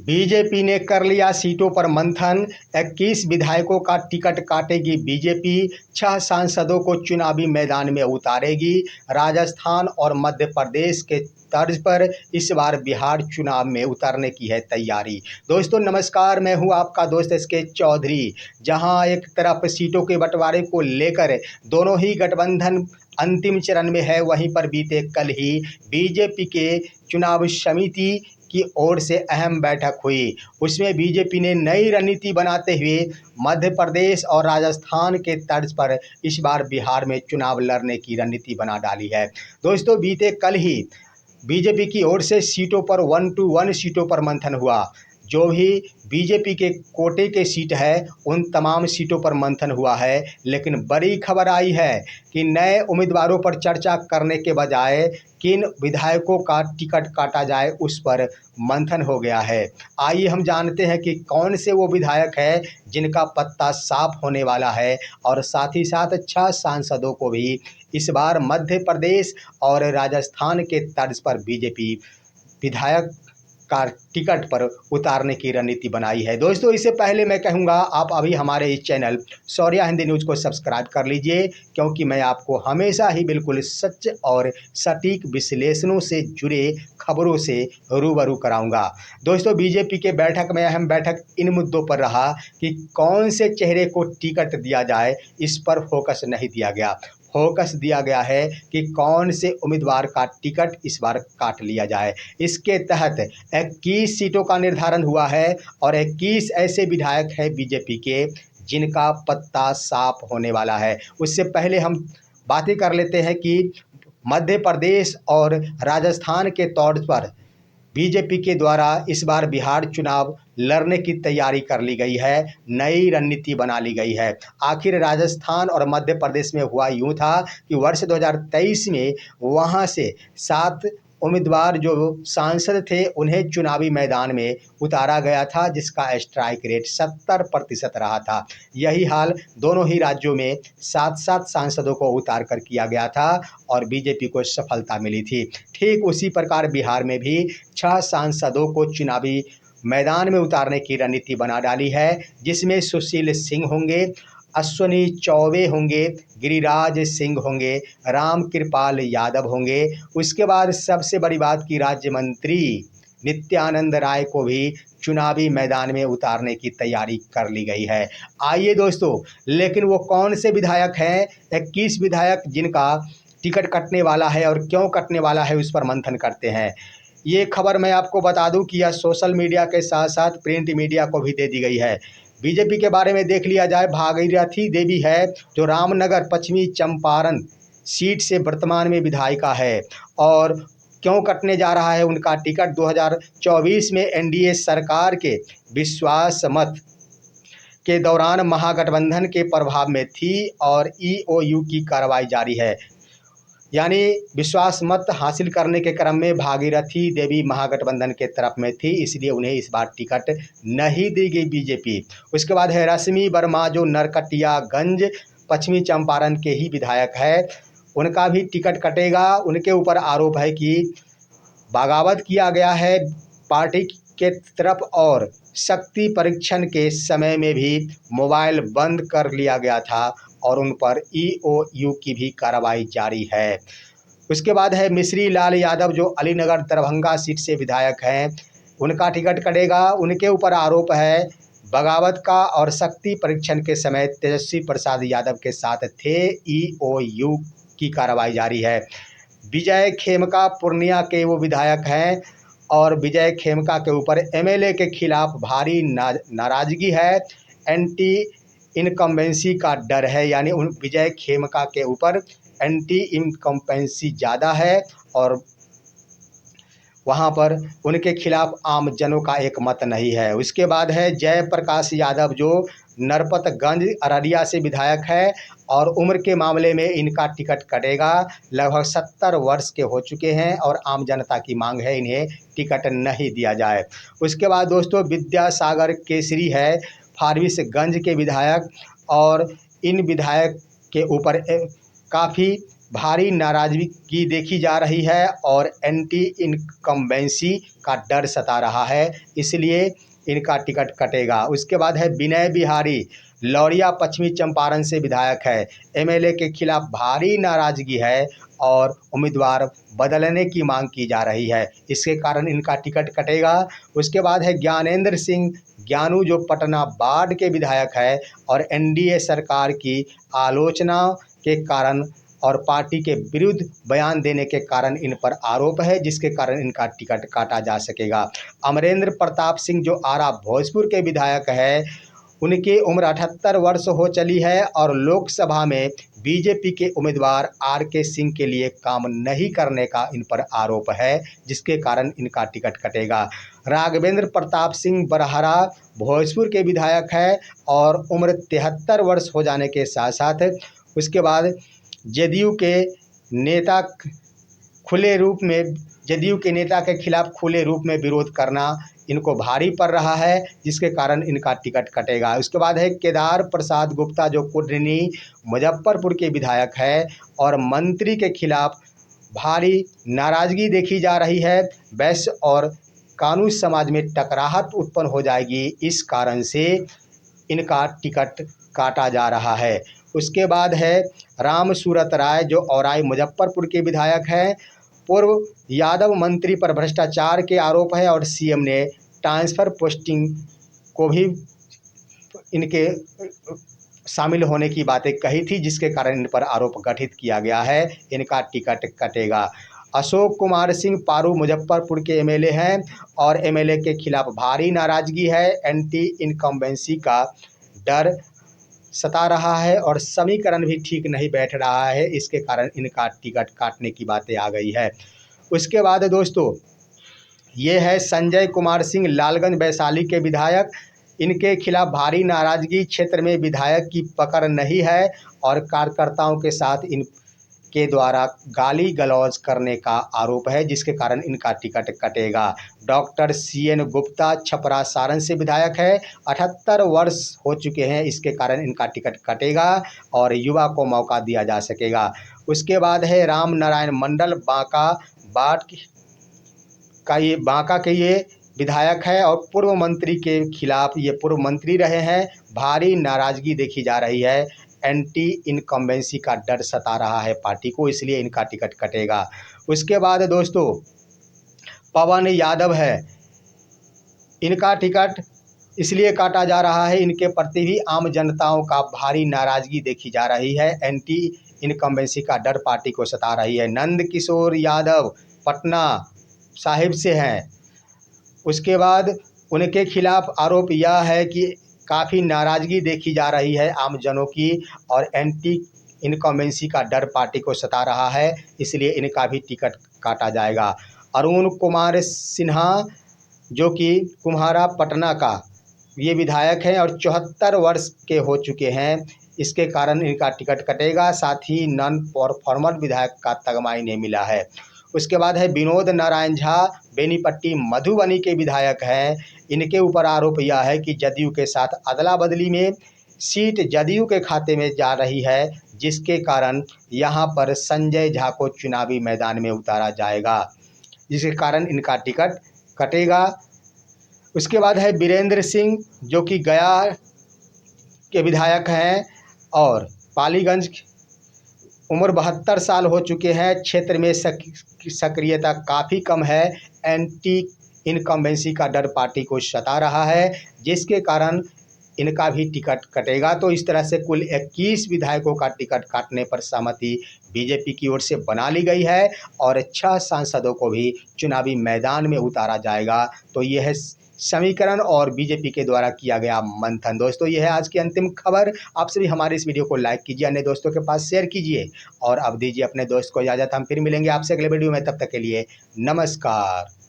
BJP ने कर लिया सीटों पर मंथन। 21 विधायकों का टिकट काटेगी बीजेपी। 6 सांसदों को चुनावी मैदान में उतारेगी। राजस्थान और मध्य प्रदेश के तर्ज पर इस बार बिहार चुनाव में उतरने की है तैयारी। दोस्तों नमस्कार, मैं हूं आपका दोस्त एसके चौधरी। जहां एक तरफ सीटों के बंटवारे को लेकर दोनों ही गठबंधन अंतिम चरण में है, वहीं पर बीते कल ही बीजेपी के चुनाव समिति की ओर से अहम बैठक हुई। उसमें बीजेपी ने नई रणनीति बनाते हुए मध्य प्रदेश और राजस्थान के तर्ज पर इस बार बिहार में चुनाव लड़ने की रणनीति बना डाली है। दोस्तों बीते कल ही बीजेपी की ओर से सीटों पर 1 to 1 सीटों पर मंथन हुआ। जो भी बीजेपी के कोटे के सीट है उन तमाम सीटों पर मंथन हुआ है। लेकिन बड़ी खबर आई है कि नए उम्मीदवारों पर चर्चा करने के बजाय किन विधायकों का टिकट काटा जाए उस पर मंथन हो गया है। आइए हम जानते हैं कि कौन से वो विधायक है जिनका पत्ता साफ होने वाला है, और साथ ही साथ 6 सांसदों को भी इस बार मध्य प्रदेश और राजस्थान के तर्ज पर बीजेपी विधायक का टिकट पर उतारने की रणनीति बनाई है। दोस्तों इससे पहले मैं कहूँगा आप अभी हमारे इस चैनल शौर्या हिंदी न्यूज़ को सब्सक्राइब कर लीजिए, क्योंकि मैं आपको हमेशा ही बिल्कुल सच और सटीक विश्लेषणों से जुड़े खबरों से रूबरू कराऊंगा। दोस्तों बीजेपी के बैठक में अहम बैठक इन मुद्दों पर रहा कि कौन से चेहरे को टिकट दिया जाए, इस पर फोकस नहीं दिया गया। फोकस दिया गया है कि कौन से उम्मीदवार का टिकट इस बार काट लिया जाए। इसके तहत 21 सीटों का निर्धारण हुआ है और 21 ऐसे विधायक हैं बीजेपी के जिनका पत्ता साफ होने वाला है। उससे पहले हम बातें कर लेते हैं कि मध्य प्रदेश और राजस्थान के तौर पर बीजेपी के द्वारा इस बार बिहार चुनाव लड़ने की तैयारी कर ली गई है, नई रणनीति बना ली गई है। आखिर राजस्थान और मध्य प्रदेश में हुआ यूं था कि वर्ष 2023 में वहां से 7 उम्मीदवार जो सांसद थे उन्हें चुनावी मैदान में उतारा गया था, जिसका स्ट्राइक रेट 70% रहा था। यही हाल दोनों ही राज्यों में 7-7 सांसदों को उतार कर किया गया था और बीजेपी को सफलता मिली थी। ठीक उसी प्रकार बिहार में भी 6 सांसदों को चुनावी मैदान में उतारने की रणनीति बना डाली है, जिसमें सुशील सिंह होंगे, अश्विनी चौबे होंगे, गिरिराज सिंह होंगे, राम कृपाल यादव होंगे। उसके बाद सबसे बड़ी बात की राज्य मंत्री नित्यानंद राय को भी चुनावी मैदान में उतारने की तैयारी कर ली गई है। आइए दोस्तों, लेकिन वो कौन से विधायक हैं 21 विधायक जिनका टिकट कटने वाला है और क्यों कटने वाला है उस पर मंथन करते हैं। ये खबर मैं आपको बता दूं कि यह सोशल मीडिया के साथ साथ प्रिंट मीडिया को भी दे दी गई है। बीजेपी के बारे में देख लिया जाए, भागीरथी देवी है जो रामनगर पश्चिमी चंपारण सीट से वर्तमान में विधायिका है, और क्यों कटने जा रहा है उनका टिकट, 2024 में एनडीए सरकार के विश्वास मत के दौरान महागठबंधन के प्रभाव में थी और ईओयू की कार्रवाई जारी है। यानी विश्वास मत हासिल करने के क्रम में भागीरथी देवी महागठबंधन के तरफ में थी, इसलिए उन्हें इस बार टिकट नहीं दी गई बीजेपी। उसके बाद है रश्मि वर्मा जो नरकटियागंज पश्चिमी चंपारण के ही विधायक है, उनका भी टिकट कटेगा। उनके ऊपर आरोप है कि बगावत किया गया है पार्टी के तरफ और शक्ति परीक्षण के समय में भी मोबाइल बंद कर लिया गया था और उन पर ईओयू की भी कार्रवाई जारी है। उसके बाद है मिश्री लाल यादव जो अलीनगर दरभंगा सीट से विधायक हैं, उनका टिकट कटेगा। उनके ऊपर आरोप है बगावत का और शक्ति परीक्षण के समय तेजस्वी प्रसाद यादव के साथ थे, ईओयू की कार्रवाई जारी है। विजय खेमका पूर्णिया के वो विधायक हैं और विजय खेमका के ऊपर एमएलए के खिलाफ भारी नाराजगी है, एंटी इनकम्बेंसी का डर है। यानी उन विजय खेमका के ऊपर एंटी इनकम्बेंसी ज़्यादा है और वहाँ पर उनके खिलाफ आम जनों का एक मत नहीं है। उसके बाद है जयप्रकाश यादव जो नरपतगंज अररिया से विधायक है और उम्र के मामले में इनका टिकट कटेगा। लगभग 70 वर्ष के हो चुके हैं और आम जनता की मांग है इन्हें टिकट नहीं दिया जाए। उसके बाद दोस्तों विद्यासागर केसरी है फारबिसगंज के विधायक, और इन विधायक के ऊपर काफ़ी भारी नाराजगी देखी जा रही है और एंटी इनकम्बेंसी का डर सता रहा है, इसलिए इनका टिकट कटेगा। उसके बाद है विनय बिहारी, लौरिया पश्चिमी चंपारण से विधायक है। एमएलए के खिलाफ भारी नाराजगी है और उम्मीदवार बदलने की मांग की जा रही है, इसके कारण इनका टिकट कटेगा। उसके बाद है ज्ञानेंद्र सिंह ज्ञानू, जो पटना बाढ़ के विधायक है और एनडीए सरकार की आलोचना के कारण और पार्टी के विरुद्ध बयान देने के कारण इन पर आरोप है, जिसके कारण इनका टिकट काटा जा सकेगा। अमरेंद्र प्रताप सिंह, जो आरा भोजपुर के विधायक है, उनकी उम्र 78 वर्ष हो चली है और लोकसभा में बीजेपी के उम्मीदवार आर.के. सिंह के लिए काम नहीं करने का इन पर आरोप है, जिसके कारण इनका टिकट कटेगा। राघवेंद्र प्रताप सिंह बरहरा भोजपुर के विधायक है और उम्र 73 वर्ष हो जाने के साथ साथ उसके बाद जदयू के नेता जदयू के नेता के खिलाफ खुले रूप में विरोध करना इनको भारी पड़ रहा है, जिसके कारण इनका टिकट कटेगा। उसके बाद है केदार प्रसाद गुप्ता, जो कुर्रनी मुजफ्फरपुर के विधायक है और मंत्री के खिलाफ भारी नाराजगी देखी जा रही है। वैश्य और कानूनी समाज में टकराहट उत्पन्न हो जाएगी, इस कारण से इनका टिकट काटा जा रहा है। उसके बाद है राम सूरत राय, जो औराई मुजफ्फरपुर के विधायक हैं। पूर्व यादव मंत्री पर भ्रष्टाचार के आरोप है और सीएम ने ट्रांसफ़र पोस्टिंग को भी इनके शामिल होने की बातें कही थी, जिसके कारण इन पर आरोप गठित किया गया है। इनका टिकट कटेगा। अशोक कुमार सिंह पारू मुजफ्फरपुर के एमएलए हैं और एमएलए के खिलाफ भारी नाराजगी है। एंटी इनकम्बेंसी का डर सता रहा है और समीकरण भी ठीक नहीं बैठ रहा है, इसके कारण इनका टिकट काटने की बातें आ गई है। उसके बाद दोस्तों ये है संजय कुमार सिंह, लालगंज वैशाली के विधायक। इनके खिलाफ भारी नाराजगी, क्षेत्र में विधायक की पकड़ नहीं है और कार्यकर्ताओं के साथ इनके द्वारा गाली गलौज करने का आरोप है, जिसके कारण इनका टिकट कटेगा। डॉक्टर सीएन गुप्ता छपरा सारण से विधायक है, 78 वर्ष हो चुके हैं, इसके कारण इनका टिकट कटेगा और युवा को मौका दिया जा सकेगा। उसके बाद है राम नारायण मंडल, बांका के ये विधायक है और पूर्व मंत्री के खिलाफ, ये पूर्व मंत्री रहे हैं, भारी नाराजगी देखी जा रही है। एंटी इनकम्बेंसी का डर सता रहा है पार्टी को, इसलिए इनका टिकट कटेगा। उसके बाद दोस्तों पवन यादव है, इनका टिकट इसलिए काटा जा रहा है, इनके प्रति भी आम जनताओं का भारी नाराजगी देखी जा रही है। एंटी इनकम्बेंसी का डर पार्टी को सता रही है। नंद किशोर यादव पटना साहिब से हैं। उसके बाद उनके खिलाफ आरोप यह है कि काफ़ी नाराज़गी देखी जा रही है आम जनों की और एंटी इनकम्बेंसी का डर पार्टी को सता रहा है, इसलिए इनका भी टिकट काटा जाएगा। अरुण कुमार सिन्हा, जो कि कुम्हारा पटना का ये विधायक हैं और 74 वर्ष के हो चुके हैं, इसके कारण इनका टिकट कटेगा। साथ ही नॉन परफॉर्मर विधायक का तगमा इन्हें मिला है। उसके बाद है विनोद नारायण झा, बेनीपट्टी मधुबनी के विधायक हैं। इनके ऊपर आरोप यह है कि जदयू के साथ अदला बदली में सीट जदयू के खाते में जा रही है, जिसके कारण यहां पर संजय झा को चुनावी मैदान में उतारा जाएगा, जिसके कारण इनका टिकट कटेगा। उसके बाद है वीरेंद्र सिंह, जो कि गया के विधायक हैं और पालीगंज, उम्र 72 साल हो चुके हैं, क्षेत्र में सक्रियता काफ़ी कम है। एंटी इनकम्बेंसी का डर पार्टी को सता रहा है, जिसके कारण इनका भी टिकट कटेगा। तो इस तरह से कुल 21 विधायकों का टिकट काटने पर सहमति बीजेपी की ओर से बना ली गई है और 6 सांसदों को भी चुनावी मैदान में उतारा जाएगा। तो ये है समीकरण और बीजेपी के द्वारा किया गया मंथन। दोस्तों ये है आज की अंतिम खबर। आप सभी हमारे इस वीडियो को लाइक कीजिए, अन्य दोस्तों के पास शेयर कीजिए और अब दीजिए अपने दोस्त को इजाज़त। हम फिर मिलेंगे आपसे अगले वीडियो में, तब तक के लिए नमस्कार।